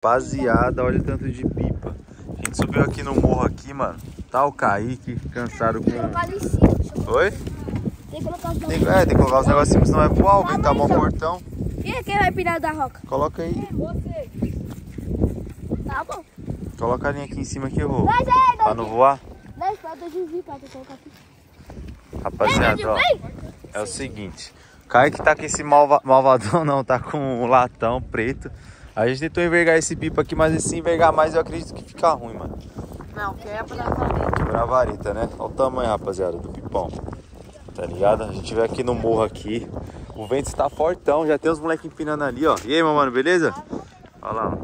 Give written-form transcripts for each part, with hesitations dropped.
Rapaziada, olha o tanto de pipa. A gente subiu aqui no morro aqui, mano. Tá o Kaique, cansado com... Oi? Tem que colocar os tem que colocar os negocinhos, senão vai voar, o vento tá bom portão. Quem é quem vai pinar da roca? Coloca aí. Você. Tá bom. Coloca a linha aqui em cima que eu vou. Mas é, Pra não voar. não, espera, eu desvio pra colocar aqui. Rapaziada, ó. É o seguinte. O Kaique tá com esse malvadão, não, tá com um latão preto. A gente tentou envergar esse pipa aqui, mas se envergar mais eu acredito que fica ruim, mano. Não, quebra na vareta. Quebra a vareta, né? Olha o tamanho, rapaziada, do pipão. Tá ligado? A gente veio aqui no morro aqui. O vento está fortão, já tem os moleques empinando ali, ó. E aí, meu mano, beleza? Olha lá, ó.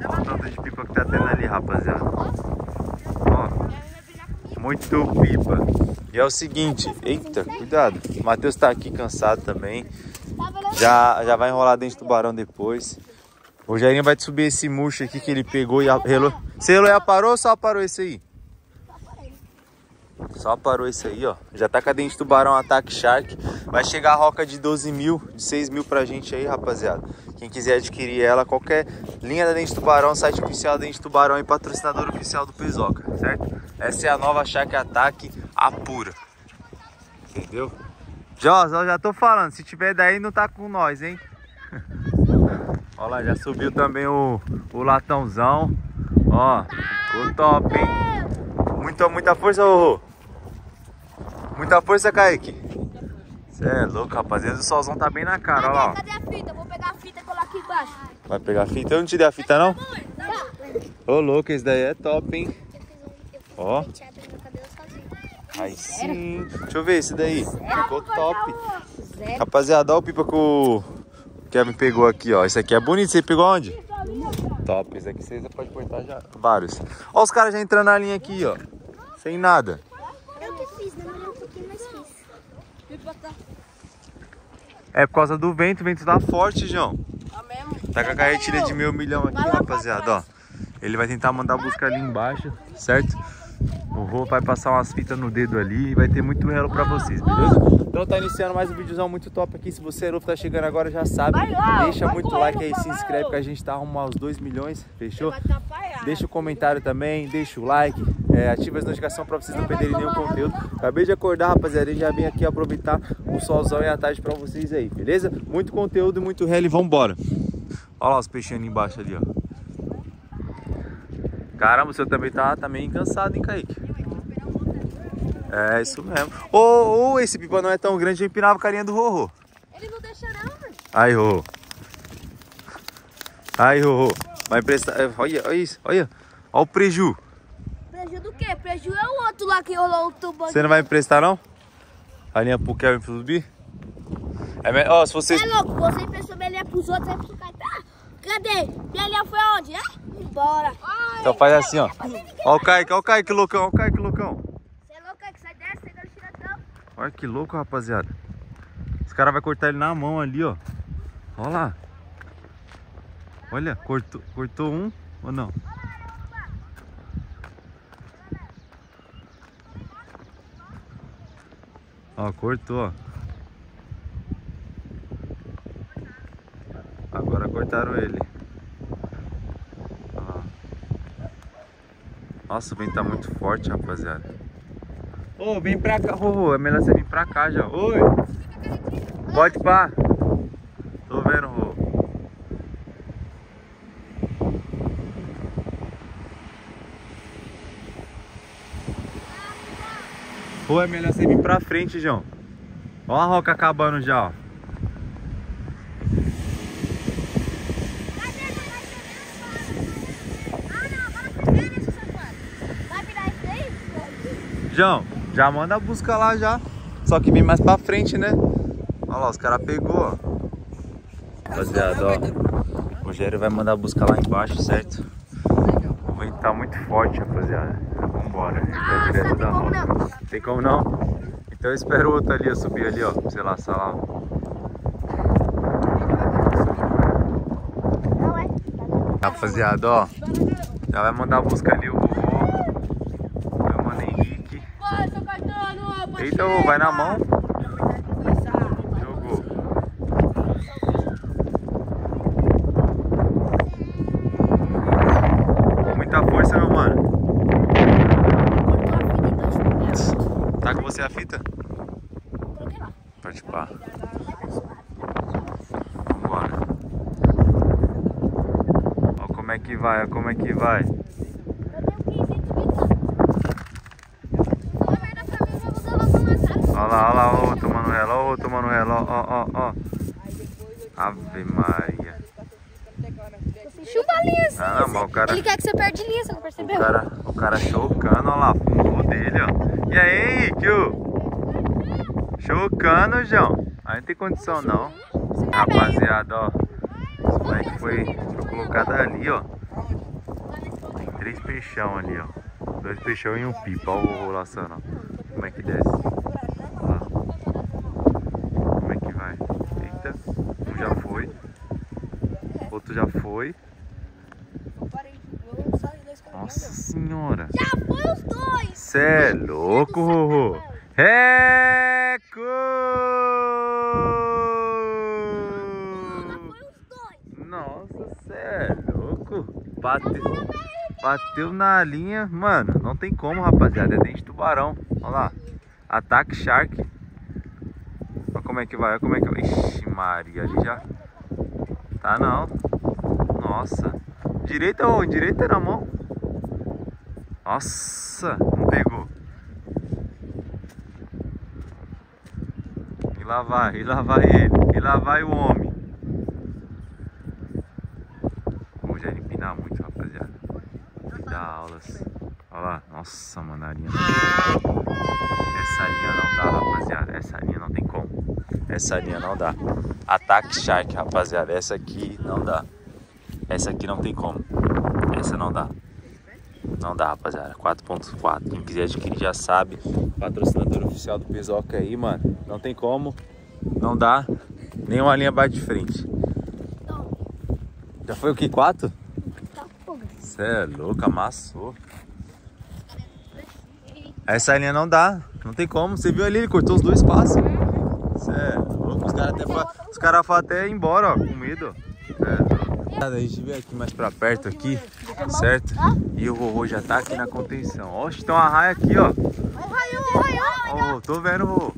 Olha o tanto de pipa que tá tendo ali, rapaziada. Ó. Muito pipa. E é o seguinte, eita, cuidado. O Matheus tá aqui cansado também. Já vai enrolar dentro do tubarão depois. O Rogerinho vai subir esse murcho aqui que ele pegou e relou. Você relou e aparou ou só aparou esse aí? Só parou esse aí, ó. Já tá com a dente de tubarão Ataque Shark. Vai chegar a roca de 12 mil, de 6 mil pra gente aí, rapaziada. Quem quiser adquirir ela, qualquer linha da dente de tubarão, site oficial da dente de tubarão e patrocinador oficial do Pesoca, certo? Essa é a nova Shark Ataque Apura. Entendeu? Já tô falando, se tiver daí não tá com nós, hein? Olha lá, já subiu também o latãozão. Ó, ficou top, hein? Muita força, Rorô. Muita força, Kaique. Você é louco, rapaziada. O solzão tá bem na cara, ó lá. Cadê a fita? Vou pegar a fita e colar aqui embaixo. Vai pegar a fita? Eu não te dei a fita, não? Ô, louco, esse daí é top, hein? Ó. Aí sim. Deixa eu ver esse daí. Ficou top. Rapaziada, olha o pipa que o Kevin pegou aqui, ó. Esse aqui é bonito. Você pegou onde? Top. Esse aqui você pode cortar já. Vários. Ó os caras já entrando na linha aqui, ó. Sem nada. Eu que fiz, demorei um pouquinho, mas fiz. É por causa do vento. O vento tá forte, João. Tá com a carretilha de 1.000 milhão aqui, rapaziada, ó. Ele vai tentar mandar buscar ali embaixo, certo? O Rô vai passar umas fitas no dedo ali e vai ter muito relo pra vocês, beleza? Então tá iniciando mais um videozão muito top aqui. Se você é novo, tá chegando agora, já sabe. Deixa muito like aí, se inscreve que a gente tá arrumando aos 2 milhões, fechou? Deixa o comentário também, deixa o like, ativa as notificações pra vocês não perderem nenhum conteúdo. Acabei de acordar, rapaziada, e já vim aqui aproveitar o solzão e a tarde pra vocês aí, beleza? Muito conteúdo, muito relo e vambora. Olha lá os peixinhos ali embaixo ali, ó. Caramba, o seu também tá meio cansado, hein, Kaique? É, isso mesmo. Ô, esse pipa não é tão grande, eu empinava a carinha do Rorô. Ele não deixa não, velho. Aí, Rorô. Aí, Rorô. Vai emprestar. Olha isso, olha. Olha o preju. Preju do quê? Preju é o outro lá que rolou o tubo. Você não vai emprestar, não? A linha pro Kevin subir? Ó, se vocês... É louco, você emprestou minha linha pros outros, aí pro Caetano. Cadê? Minha linha foi aonde, né? Embora. Então faz assim, ó. Ó o Kaique loucão, ó o Kaique loucão. Você é louco, que sai dessa, você quer tirar tampa. Olha que louco, rapaziada. Esse cara vai cortar ele na mão ali, ó. Olha lá. Olha, cortou um ou não? Ó, cortou, ó. Agora cortaram ele. Ó. Nossa, o vento tá muito forte, rapaziada. Ô, vem pra cá, Rorô. É melhor você vir pra cá já. Oi. Pode pá. Tô vendo, Rorô. Pô, é melhor você vir pra frente, João. Ó a roca acabando já, ó. João, já manda a busca lá já. Só que vem mais pra frente, né? Olha lá, os caras pegou, ó. Rapaziada, ó. O Rogério vai mandar a busca lá embaixo, certo? O vento tá muito forte, rapaziada. Vambora. Direto da roca. Tem como não? Então eu espero o outro ali, eu subir ali, ó. Sei lá, lá. Rapaziada, ó. Já vai mandar a busca ali o Rorô. Eu mandei Henrique. Eita, vai na mão. Jogou. você a fita? Coloquei lá. Pode pá. Vai tá suave. Vambora. Ó como é que vai, ó como é que vai. Eu tenho 15 Ó lá, ó, tomando reló, ó, tomando reló, ó. Ave Maria. Chupa a linha assim. Ah, mas o cara... Ele quer que você perde linha, você não percebeu? O cara chocando, ó lá, fumou dele, ó. E aí, tio? Chocando, João. Aí não tem condição, não. Rapaziada, ó. Esse moleque foi colocado ali, ó. Tem 3 peixão ali, ó. 2 peixão e um pipa, ó o vovô laçando, ó. Como é que desce? Ó lá. Como é que vai? Eita, um já foi. Outro já foi. Nossa senhora. Já foi os dois. Cê é louco, Rorô. Reco! Já foi os dois. Nossa, cê é louco. Bateu na linha. Mano, não tem como, rapaziada. É dente de tubarão. Olha lá. Ataque Shark. Olha como é que vai. Olha como é que vai. Ixi, Maria. Ali já. Tá não. Nossa. Direita ou direita na mão. Nossa, não pegou. E lá vai ele. E lá vai o homem. Vou já empinar muito, rapaziada. Vou dar aulas. Olha lá. Nossa, mano, a linha. Essa linha não dá, rapaziada. Essa linha não tem como. Essa linha não dá. Ataque Shark, rapaziada. Essa aqui não dá. Essa aqui não tem como. Essa não dá. Não dá, rapaziada. 4.4. Quem quiser adquirir já sabe. Patrocinador oficial do Pezoca aí, mano. Não tem como. Não dá. Nenhuma linha bate de frente. Já foi o que? 4? Cê é louco, amassou. Essa linha não dá. Não tem como. Você viu ali, ele cortou os 2 passos. Cê é louco. Os caras foram até ir embora, ó. Com medo. A gente veio aqui mais pra perto aqui, certo? E o Rorô já tá aqui na contenção. Oxe, tem uma raia aqui, ó. Ó, tô vendo, Rorô.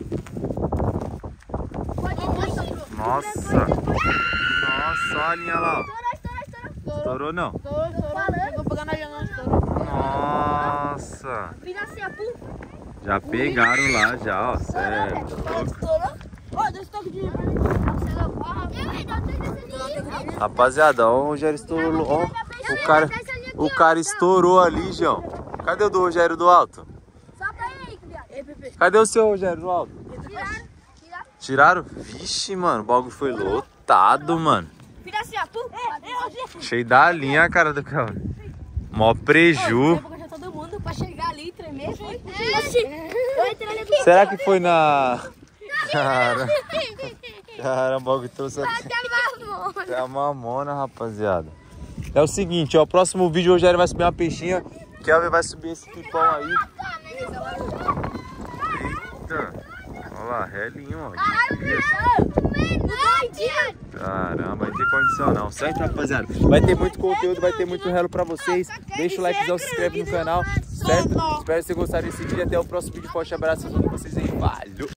Nossa. Nossa, olha a linha lá, ó. Estourou não? Nossa. Já pegaram lá, já, ó. Sério. Rapaziada, ó, o Rogério estourou. Ó, o cara estourou ali, João. Cadê o do Rogério do alto? Cadê o seu Rogério do alto? Tiraram? Vixe, mano, o bagulho foi lotado, mano. Cheio da linha, cara do cara. Mó preju. Será que foi na... Cara, o bagulho trouxe até a mamona, rapaziada. É o seguinte, ó, o próximo vídeo o Rogério vai subir uma peixinha. Kelvin vai subir esse pipão aí. Eita. Olha lá, relinho, ó. Caramba, vai ter condição não, certo, rapaziada? Vai ter muito conteúdo, vai ter muito relo pra vocês. Deixa o likezão, se inscreve no canal, certo? Espero que vocês gostarem desse vídeo. Até o próximo vídeo. Forte abraço a todos vocês aí. Valeu!